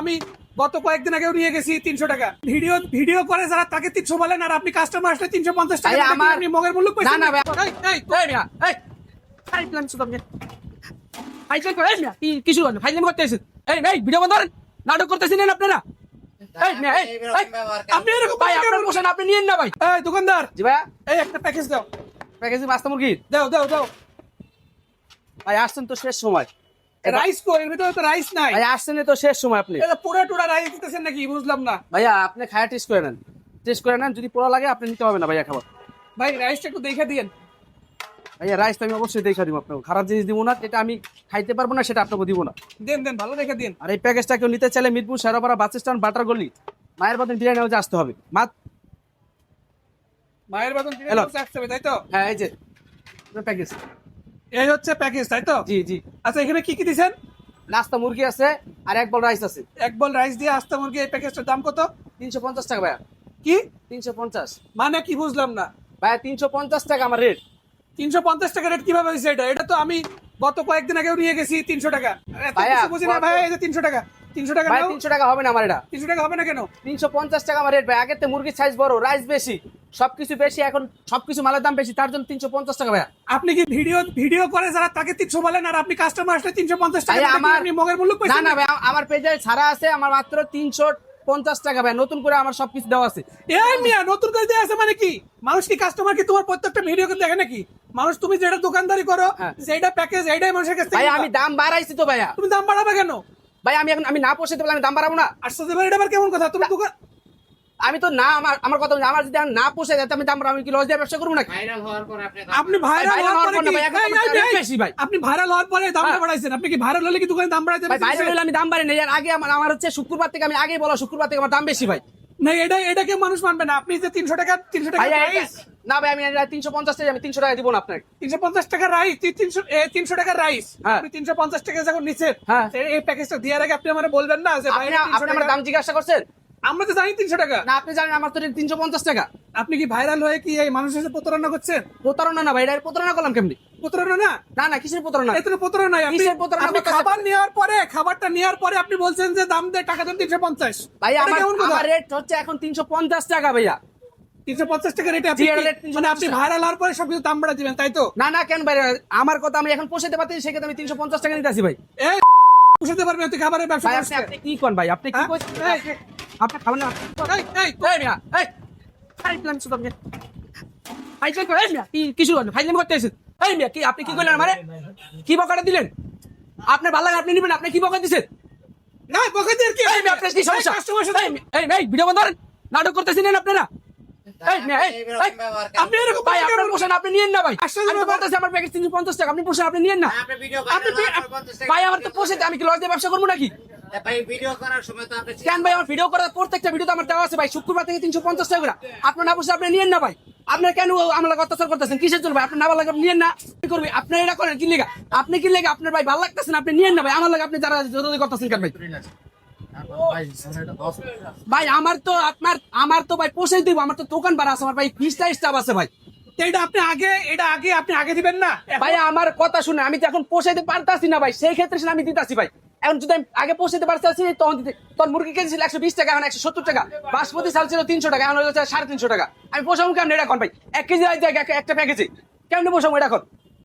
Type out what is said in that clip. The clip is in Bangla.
আমি গত কয়েকদিন আগেও নিয়ে গেছি 300 টাকা। ভিডিও করে যারা তাকে 300 বলেন, আর আপনি কাস্টমার আসলে 350 টাকা ভাই, আমার- আপনি মগের মূল্য না, না, ভাই। কিছু ভিডিও বন্ধ করেন, নাটক করতেছেন আপনারা। আপনি এরকম ভাই আপনার পোষণ আপনি নিয়েন না ভাই। এই দোকানদার, জি ভাই, এই একটা প্যাকেজ দাও। প্যাকেজিং মাস্তা মুরগি দাও দাও দাও। ভাই, আসছেন তো শেষ সময়। রাইস কো, এর ভিতরে তো রাইস নাই। ভাই আসছেন তো শেষ সময় আপনি। এটা পুরো টুরা রাইস দিতেছেন নাকি বুঝলাম না। ভাইয়া আপনি খায়া টেস্ট করে নেন, টেস্ট করে নেন, যদি পোড়া লাগে আপনি নিতে হবে না ভাইয়া খাবার। ভাই রাইসটা একটু দেখে দিয়েন। ভাইয়া রাইস তো আমি অবশ্যই দেখা দিব আপনাকে, খারাপ জিনিস দিব না, যেটা আমি খাইতে পারবো না সেটা আপনাকে দিব না। দেন দেন, ভালো দেখে দিন। আর এই প্যাকেজটা কেউ নিতে চাইলে Mirpur Sheorapara bus stand butter গলি মায়ের বাদন বিরিয়ানি হাউসে আসতে হবে। মায়ের বাদন হ্যালো। আসতে হবে তাই তো? হ্যাঁ এই যে প্যাকেজ। এই হচ্ছে প্যাকেজ তাই তো? জি জি, আচ্ছা, এখানে কি কি দিছেন? নাস্তা মুরগি আছে আর এক বল রাইস আছে। এক বল রাইস দিয়ে আস্তা মুরগি। এই প্যাকেজটার দাম কত? 350 টাকা ভাইয়া। কি 350 মানে কি বুঝলাম না। ভাইয়া, 350 টাকা আমার রেট। 350 টাকা রেট কিভাবে হয়েছে? এটা তো আমি গত কয়েকদিন আগেও নিয়ে গেছি 300 টাকা। এত ভাইয়া, কিছু বুঝি না ভাই। এই যে 300 টাকা, 300 টাকা ভাই নাও। 300 টাকা হবে না আমার এটা। 300 টাকা হবে না কেন? 350 টাকা আমার রেট ভাই। আগের থেকে মুরগির সাইজ বড়, রাইস বেশি, সবকিছু বেশি, এখন সবকিছু মালের দাম বেশি, তার জন্য 350 টাকা ভাইয়া। আপনি কি ভিডিও করে যারা তাকে 300 বলেন, আর আপনি কাস্টমার আসলে 350 টাকা ভাইয়া, আমার- আপনি মগের মূল্য না পাইছেন? না ভাই, আমার পেজে ছাড়া আছে, আমার মাত্র 350 টাকা ভাই, নতুন করে আমার সবকিছু দেওয়া আছে। এই মিয়া, নতুন করে দেয়া আছে মানে কি? মানুষ কি কাস্টমার কি তোমার প্রত্যেকটা ভিডিও দেখে নাকি? মানুষ তুমি যেটা দোকানদারি করো, হ্যাঁ। যেটা প্যাকেজ, এইটাই মানুষের কাছে ভাই আমি দাম বাড়াইছি তো ভাইয়া। তুমি দাম বাড়াবে কেন? ভাই আমি না পোষাতে পারলে আমি দাম বাড়াবো না। আসতে দেবেন, এটা আবার কেমন কথা? তুমি দোকান আমি তো না, আমার কথা বলছি, আমার যদি না পোষায় যাতে আমি দাম বাড়াবো, আমি কি লস দিয়ে ব্যবসা করবো নাকি? আপনি ভাইরাল ভাই, হওয়ার হওয়ার পরে পর না কি? ভাই, এখন এই, এই, এই, বেশি ভাই। আপনি ভাইরাল হওয়ার পরে দামটা হ্যাঁ। বাড়াইছেন। আপনি কি ভাইরাল হলে কি দোকানে দাম বাড়াইতে ভাই বাইরে হলে আমি দাম বাড়ি নেই, আর আগে আমার হচ্ছে শুক্রবার থেকে, আমি আগেই বলা শুক্রবার থেকে আমার দাম বেশি ভাই। না, এটাকে মানুষ মানবে না। আপনি যে 300 টাকা ভাই রাইস, না ভাই, আমি 350 টাকা, আমি 300 টাকা দিব না আপনাকে। 350 টাকা রাইস, 300 টাকা রাইস, হ্যাঁ। আপনি 350 টাকা যখন নিচ্ছেন, হ্যাঁ। এই প্যাকেজটা দেওয়ার আগে আপনি আমারে বলবেন না যে ভাই আপনি আমার দাম জিজ্ঞাসা করছেন? আমরা তো জানি 300 টাকা। না, আপনি জানেন আমার তো 350 টাকা। আপনি কি ভাইরাল হয়ে কি এই মানুষের সাথে প্রতারণা করছেন? প্রতারণা না ভাই, এটা প্রতারণা করলাম কেমনি? প্রতারণা না, না কিসের প্রতারণা? এত প্রতারণা নাই। আপনি কিসের প্রতারণা আপনি করতেছেন? খাবারটা নেওয়ার পরে আপনি বলছেন যে দাম দেয়, টাকা দেন 350। ভাই এটা আমার কেমন কথা? আমার রেট হচ্ছে এখন 350 টাকা ভাইয়া। 350 টাকা রেটে আপনি জি, এটা rate 350 মানে আপনি ভাইরাল হওয়ার পরে সবকিছু দাম বাড়া দিবেন তাই তো? না কেন ভাই, আমার কথা আমি এখন পোষাতে পারতেছি, সেক্ষেত্রে আমি 350 টাকা নিতে আসি ভাই। এই বুঝতে পারবেন তুই খাবারের ব্যবসা ভাই করছিস? আপনি কি কোন ভাই, আপনি কি হ্যাঁ? কইছেন? এই, আপনি খাবেন না? এই, এই, এই মিয়া, এই প্ল্যান শুধু আপনি ফাইজলাম করে, এই মিয়া কি কিছু করেন, ফাইজলাম করতে এসেছেন। এই মিয়া কি আপনি কি করলেন আমারে? কি বকাটা দিলেন? আপনার ভালো লাগে আপনি নিবেন, আপনি কি বকা দিছেন? না, বকাদের কি? এই মিয়া আপনার কি সমস্যা? কাস্টমার সাথে এই ভিডিও বন্ধ করেন, নাটক করতেছেন আপনারা। এই মিয়া আপনি এরকম ভাই আপনার পোষণ আপনি নিয়েন না ভাই। আসলে আমি তো বলতেছি আমার প্যাকেজ 350 টাকা, আপনি পোষণ আপনি নিয়েন না। ভাই আমার তো পোষাতে, আমি কি লস দিয়ে ব্যবসা করবো নাকি? কেন ভাই, আমার ভিডিও করার প্রত্যেকটা ভিডিওতে আমার দেওয়া আছে ভাই, শুক্রবার থেকে 350 টাকা করে। আপনার না বসে আপনি নিয়েন না ভাই। আপনার কেন আমার অত্যাচার করতেছেন? কিসের জন্য ভাই? আপনার না ভালো লাগে আপনি নিয়েন না। কি করবি আপনি? এটা করেন কি লেগা? আপনি কি লেগা আপনার ভাই ভালো লাগতেছেন আপনি নিয়েন না ভাই। আমার লাগে আপনি যারা জরুরি করতেছেন কেন ভাই? ভাই আমার তো ভাই পোষাই দিব, আমার তো দোকান ভাড়া আছে, আমার ভাই ফিসটা স্টাফ আছে ভাই। তো আপনি আগে দিবেন না? ভাই আমার কথা শুনে, আমি তো এখন পোষাইতে পারতাছি না ভাই, সেই ক্ষেত্রে আমি দিতাছি ভাই। এখন যদি আমি আগে পোষাইতে পারতাছি তখন দিতে, তখন মুরগি কেজি ছিল 120 টাকা, এখন 170 টাকা। বাসমতি চাল ছিল 300 টাকা, এখন হচ্ছে 350 টাকা। আমি পোষাবো কেমন এটা এখন ভাই? 1 কেজি একটা প্যাকেজে কেমনে পোষাবো এটা এখন?